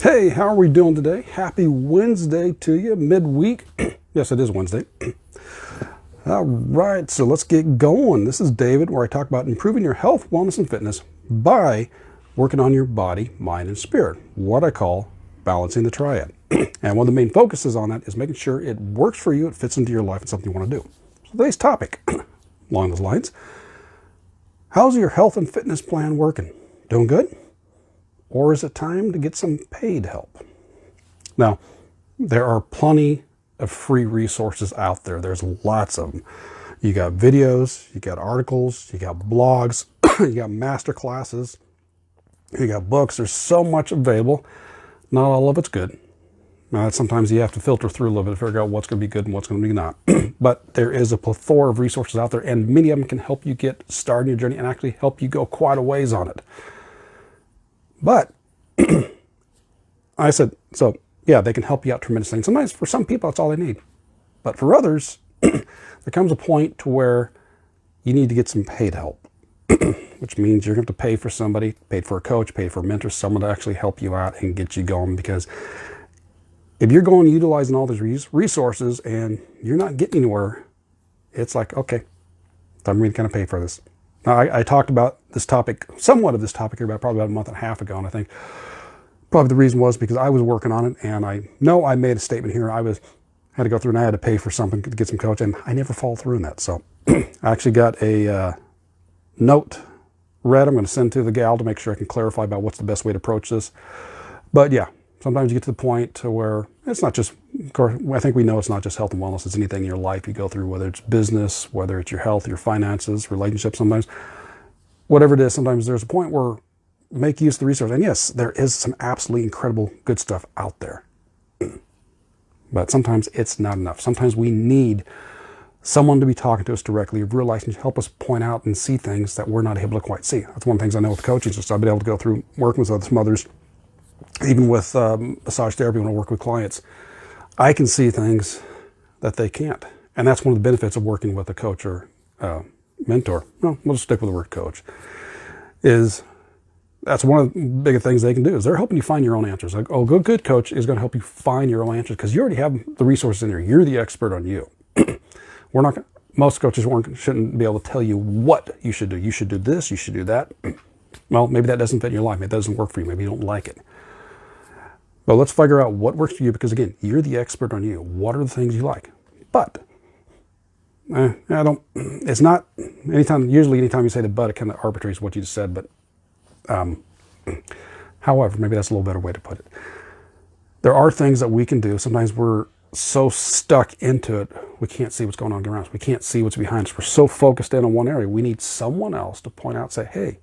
Hey, how are we doing today? Happy Wednesday to you, midweek. Yes, it is Wednesday. All right, so let's get going. This is David, where I talk about improving your health, wellness, and fitness by working on your body, mind, and spirit, what I call balancing the triad. And one of the main focuses on that is making sure it works for you, it fits into your life, and something you want to do. So today's topic, along those lines, how's your health and fitness plan working? Doing good? Or is it time to get some paid help? Now, there are plenty of free resources out there. There's lots of them. You got videos, you got articles, you got blogs, you got master classes, you got books. There's so much available. Not all of it's good. Now, sometimes you have to filter through a little bit to figure out what's going to be good and what's going to be not. But there is a plethora of resources out there, and many of them can help you get started in your journey and actually help you go quite a ways on it. But I said, so yeah, they can help you out tremendously. And sometimes for some people, that's all they need. But for others, there comes a point to where you need to get some paid help, which means you're going to have to pay for somebody, pay for a coach, pay for a mentor, someone to actually help you out and get you going. Because if you're going utilizing all these resources and you're not getting anywhere, it's like, okay, I'm going to kind of pay for this. Now, I talked about this topic, somewhat of this topic here, probably about a month and a half ago, and I think probably the reason was because I was working on it, and I know I made a statement here. Had to go through and I had to pay for something to get some coach, and I never followed through in that. So I actually got a note read I'm going to send to the gal to make sure I can clarify about what's the best way to approach this. But yeah, sometimes you get to the point to where it's not just, of course, I think we know it's not just health and wellness, it's anything in your life you go through, whether it's business, whether it's your health, your finances, relationships, sometimes, whatever it is, sometimes there's a point where make use of the resource. And yes, there is some absolutely incredible good stuff out there. But sometimes it's not enough. Sometimes we need someone to be talking to us directly, realizing to help us point out and see things that we're not able to quite see. That's one of the things I know with coaching. So I've been able to go through working with some others, even with massage therapy when I work with clients. I can see things that they can't. And that's one of the benefits of working with a coach or mentor. Well, we'll just stick with the word coach. That's one of the big things they can do is they're helping you find your own answers. Like, oh, good coach is going to help you find your own answers because you already have the resources in here. You're the expert on you. Most coaches shouldn't be able to tell you what you should do. You should do this, you should do that. Well, maybe that doesn't fit in your life. Maybe that doesn't work for you. Maybe you don't like it. But let's figure out what works for you because, again, you're the expert on you. What are the things you like? But it's not usually anytime you say the but, it kind of arbitrates what you just said. But however, maybe that's a little better way to put it. There are things that we can do. Sometimes we're so stuck into it, we can't see what's going on around us. We can't see what's behind us. We're so focused in on one area. We need someone else to point out and say, hey,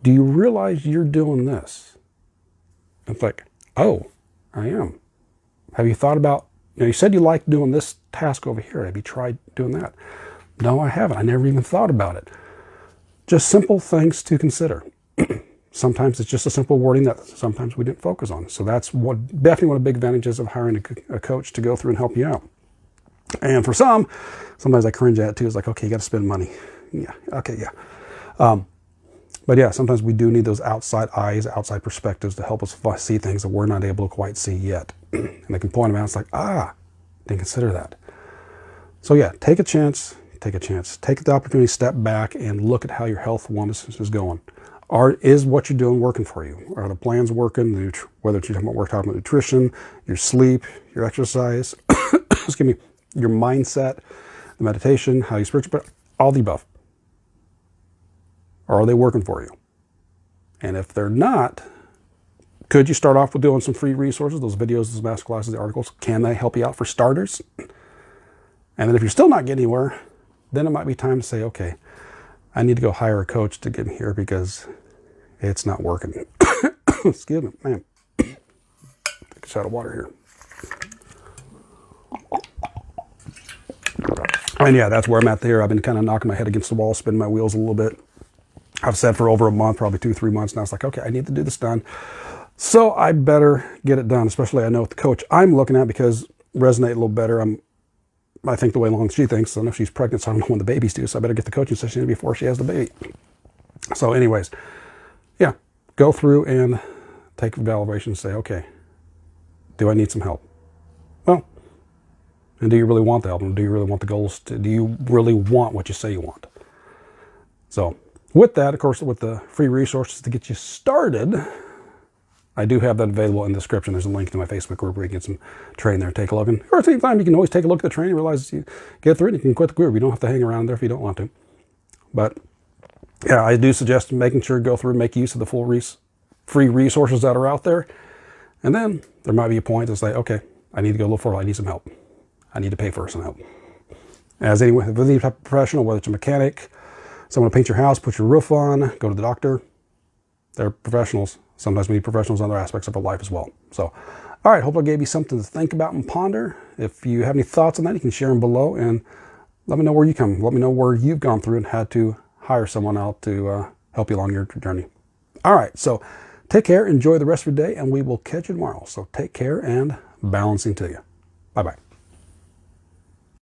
do you realize you're doing this? It's like, oh, I am. Have you thought about, you said you liked doing this task over here. Have you tried doing that? No, I haven't. I never even thought about it. Just simple things to consider. Sometimes it's just a simple wording that sometimes we didn't focus on. So that's definitely one of the big advantages of hiring a coach to go through and help you out. And for sometimes I cringe at it too. It's like, okay, you got to spend money. Yeah, okay, yeah. But yeah, sometimes we do need those outside eyes, outside perspectives to help us see things that we're not able to quite see yet. And they can point them out. It's like, didn't consider that. So yeah, take a chance. Take the opportunity, step back, and look at how your health wellness is going. Is what you're doing working for you? Are the plans working? Whether it's we're talking about nutrition, your sleep, your exercise, excuse me, your mindset, the meditation, how you spiritual, all the above. Or are they working for you? And if they're not, could you start off with doing some free resources, those videos, those master classes, the articles? Can they help you out for starters? And then if you're still not getting anywhere, then it might be time to say, okay, I need to go hire a coach to get me here because it's not working. Excuse me, man. Take a shot of water here. And yeah, that's where I'm at there. I've been kind of knocking my head against the wall, spinning my wheels a little bit. I've said for over a month, probably 2-3 months now. It's like, okay, I need to do this done. So I better get it done, especially I know with the coach I'm looking at because resonate a little better. I think the way along she thinks. I know she's pregnant, so I don't know when the baby's due, so I better get the coaching session in before she has the baby. So anyways, yeah, go through and take evaluation and say, okay, do I need some help? Well, and do you really want the help? And do you really want the goals? Do you really want what you say you want? So with that, of course, with the free resources to get you started, I do have that available in the description. There's a link to my Facebook group where you can get some training there. Take a look. And or at the same time, you can always take a look at the training, realize you get through it, and you can quit the group. You don't have to hang around there if you don't want to. But yeah, I do suggest making sure to go through and make use of the full free resources that are out there. And then there might be a point to say, okay, I need to go a little further. I need some help. I need to pay for some help. As any type of professional, whether it's a mechanic, someone to paint your house, put your roof on, go to the doctor, they're professionals. Sometimes we need professionals on other aspects of our life as well. So, all right, hope I gave you something to think about and ponder. If you have any thoughts on that, you can share them below and let me know where you come. Let me know where you've gone through and had to hire someone out to help you along your journey. All right, so take care, enjoy the rest of your day, and we will catch you tomorrow. So take care and balancing to you. Bye-bye.